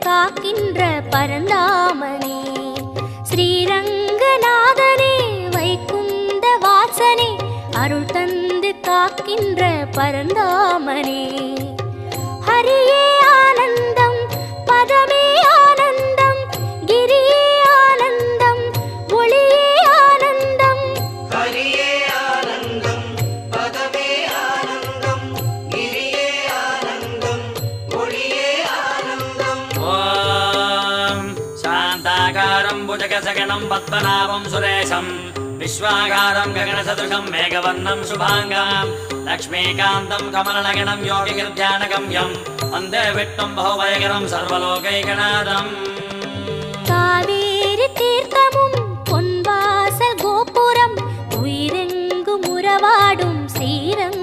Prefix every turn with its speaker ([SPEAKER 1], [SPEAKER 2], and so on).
[SPEAKER 1] காக்கின்ற பரந்தாமனே ஸ்ரீரங்கநாதனே வைகுந்த வாசனே அருள் தந்து காக்கின்ற பரந்தாமனே ஹரியே ஆனந்தம் பதமே ஆனந்தம் கிரியே ஆனந்தம் ஒளியே ஆனந்தம்
[SPEAKER 2] ஹரியே ஆனந்தம் பதமே ஆனந்தம் கிரியே ஆனந்தம் ஒளியே ஆனந்தம்.
[SPEAKER 3] ஓம் சாந்தாகாரம் புஜகசகணம் பத்மநாபம் சுரேஷம் विश्वागारं गगनसदृशं मेघवर्णं शुभाङ्गं लक्ष्मीकान्तं कमलनगणं योगिगिर्ध्यानगम्यं वन्दे विष्णुं बहुभयकरं सर्वलोकैकनाथम्
[SPEAKER 1] காவேரி தீர்த்தமும் பொன்வாசல் கோபுரம் உயிரெங்கும் உறவாடும் ஸ்ரீரங்கம்